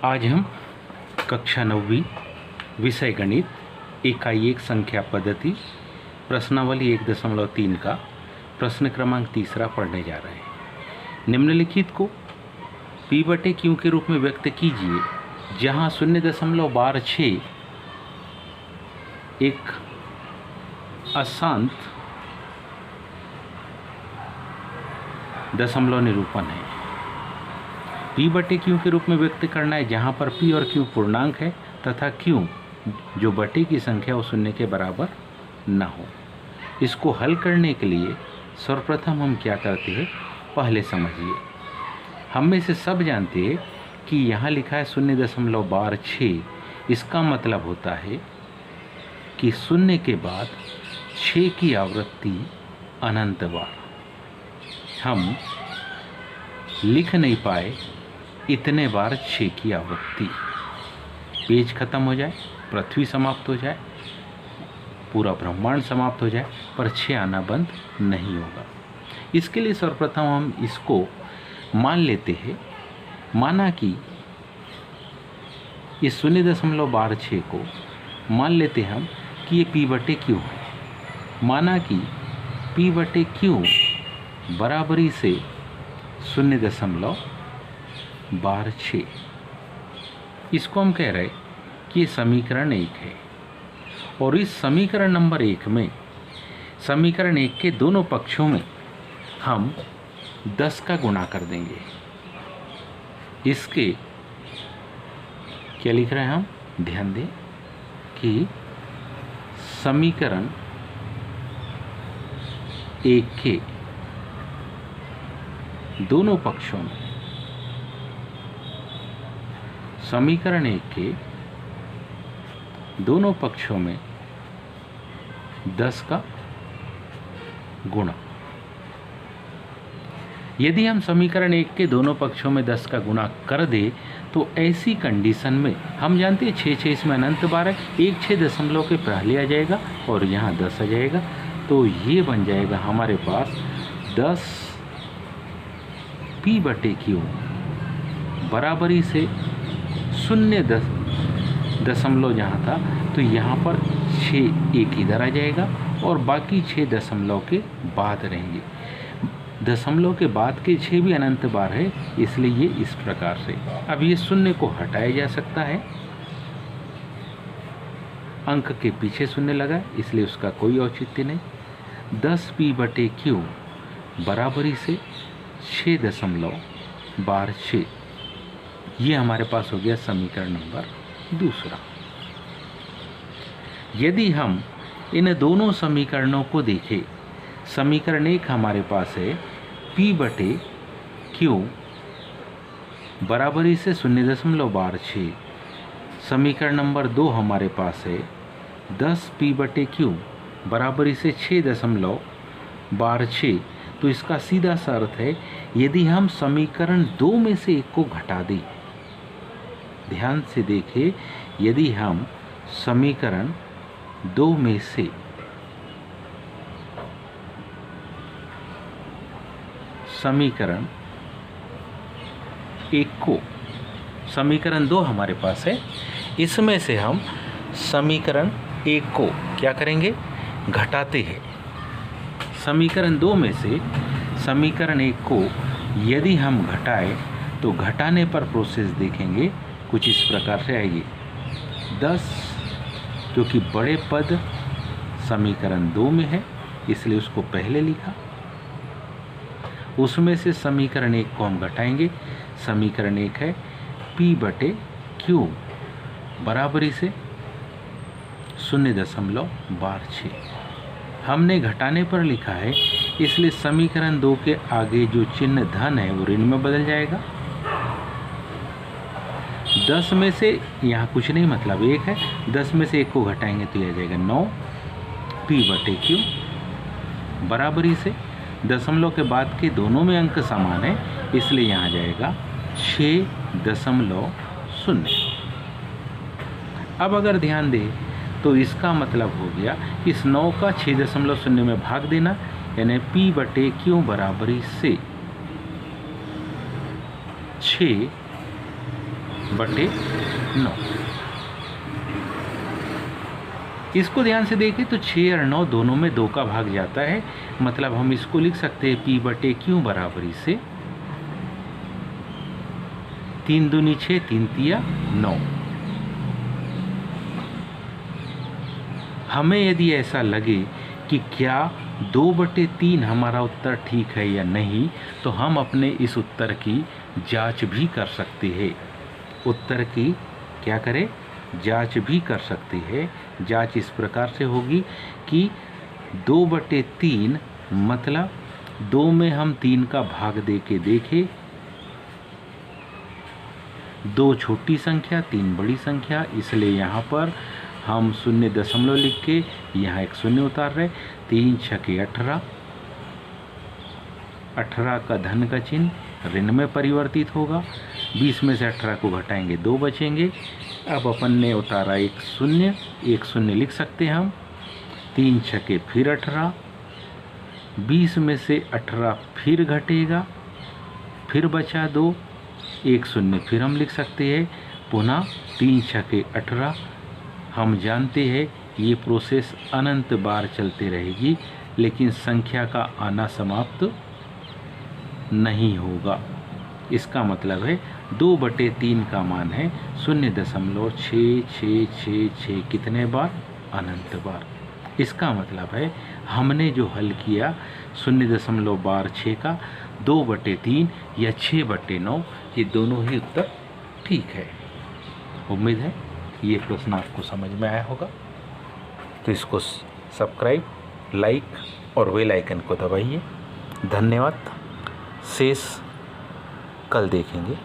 आज हम कक्षा 9वीं विषय गणित इकाई 1 संख्या पद्धति प्रश्नावली 1.3 का प्रश्न क्रमांक 3 पढ़ने जा रहे हैं। निम्नलिखित को P/Q के रूप में व्यक्त कीजिए, जहां 0.12 एक अशांत दशमलव निरूपण है। P/Q के रूप में व्यक्त करना है जहां पर P और Q पूर्णांक है तथा Q जो बटे की संख्या वो शून्य के बराबर न हो। इसको हल करने के लिए सर्वप्रथम हम क्या करते हैं, पहले समझिए। हम में से सब जानते हैं कि यहाँ लिखा है 0.12। इसका मतलब होता है कि शून्य के बाद 6 की आवृत्ति अनंत बार। हम लिख नहीं पाए इतने बार 6 की आवृत्ति। पेज खत्म हो जाए, पृथ्वी समाप्त हो जाए, पूरा ब्रह्मांड समाप्त हो जाए, पर 6 आना बंद नहीं होगा। इसके लिए सर्वप्रथम हम इसको मान लेते हैं। माना कि इस 0.12 को मान लेते हम कि ये P/Q है। माना कि P/Q बराबरी से 0.12। इसको हम कह रहे कि ये समीकरण 1 है और इस समीकरण नंबर 1 में समीकरण 1 के दोनों पक्षों में हम 10 का गुणा कर देंगे। इसके क्या लिख रहे हैं हम, ध्यान दें कि समीकरण 1 के दोनों पक्षों में समीकरण 1 के दोनों पक्षों में 10 का गुणा। यदि हम समीकरण 1 के दोनों पक्षों में 10 का गुणा कर दे तो ऐसी कंडीशन में हम जानते हैं 6 इसमें अनंत बार है, 1 6 दशमलव के पहले आ जाएगा और यहाँ 10 आ जाएगा। तो ये बन जाएगा हमारे पास 10 P/Q बराबरी से 0 दशमलव जहाँ था तो यहाँ पर 6 एक इधर आ जाएगा और बाकी 6 दशमलव के बाद रहेंगे। दशमलव के बाद के 6 भी अनंत बार है, इसलिए ये इस प्रकार से। अब ये 0 को हटाया जा सकता है, अंक के पीछे 0 लगा इसलिए उसका कोई औचित्य नहीं। 10 P/Q बराबरी से 6.12। ये हमारे पास हो गया समीकरण नंबर 2। यदि हम इन दोनों समीकरणों को देखें, समीकरण 1 हमारे पास है P/Q बराबरी से 0.12। समीकरण नंबर 2 हमारे पास है 10 P/Q बराबरी से 6.12। तो इसका सीधा सा अर्थ है, यदि हम समीकरण 2 में से एक को घटा दें, ध्यान से देखें, यदि हम समीकरण 2 में से समीकरण 1 को, समीकरण 2 हमारे पास है, इसमें से हम समीकरण 1 को क्या करेंगे, घटाते हैं। समीकरण 2 में से समीकरण 1 को यदि हम घटाएं तो घटाने पर प्रोसेस देखेंगे कुछ इस प्रकार से आएगी। 10 क्योंकि बड़े पद समीकरण 2 में है इसलिए उसको पहले लिखा, उसमें से समीकरण 1 को हम घटाएंगे। समीकरण 1 है P/Q बराबरी से 0.12। हमने घटाने पर लिखा है इसलिए समीकरण 2 के आगे जो चिन्ह धन है वो ऋण में बदल जाएगा। 10 में से यहाँ कुछ नहीं, मतलब 1 है, 10 में से 1 को घटाएंगे तो यह आ जाएगा 9 P/Q बराबरी से, दशमलव के बाद के दोनों में अंक समान है इसलिए यहाँ आ जाएगा 6.0। अब अगर ध्यान दें तो इसका मतलब हो गया इस 9 का 6.0 में भाग देना, यानी P/Q बराबरी से 6 बटे 9। इसको ध्यान से देखें तो 6 और 9 दोनों में 2 का भाग जाता है, मतलब हम इसको लिख सकते हैं P बटे Q बराबर इसे 3 दूनी 6, 3 तिया 9। हमें यदि ऐसा लगे कि क्या 2/3 हमारा उत्तर ठीक है या नहीं, तो हम अपने इस उत्तर की जांच भी कर सकते हैं। उत्तर की क्या करें, जांच भी कर सकते हैं। जांच इस प्रकार से होगी कि 2/3 मतलब 2 में हम 3 का भाग दे के देखें, 2 छोटी संख्या 3 बड़ी संख्या, इसलिए यहाँ पर हम 0 लिख के यहाँ एक 0 उतार रहे। 3 छके 18, 18 का धन का चिन्ह ऋण में परिवर्तित होगा। 20 में से 18 को घटाएंगे 2 बचेंगे। अब अपन ने उतारा एक 0 लिख सकते हैं हम। 3 छके फिर 18, 20 में से 18 फिर घटेगा, फिर बचा 2, 1 0 फिर हम लिख सकते हैं। पुनः 3 छके 18। हम जानते हैं ये प्रोसेस अनंत बार चलती रहेगी, लेकिन संख्या का आना समाप्त नहीं होगा। इसका मतलब है 2/3 का मान है 0.6666 कितने बार, अनंत बार। इसका मतलब है हमने जो हल किया 0.6 का 2/3 या 6/9, ये दोनों ही उत्तर ठीक है। उम्मीद है ये प्रश्न आपको समझ में आया होगा। तो इसको सब्सक्राइब, लाइक और बेल आइकन को दबाइए। धन्यवाद। शेष कल देखेंगे।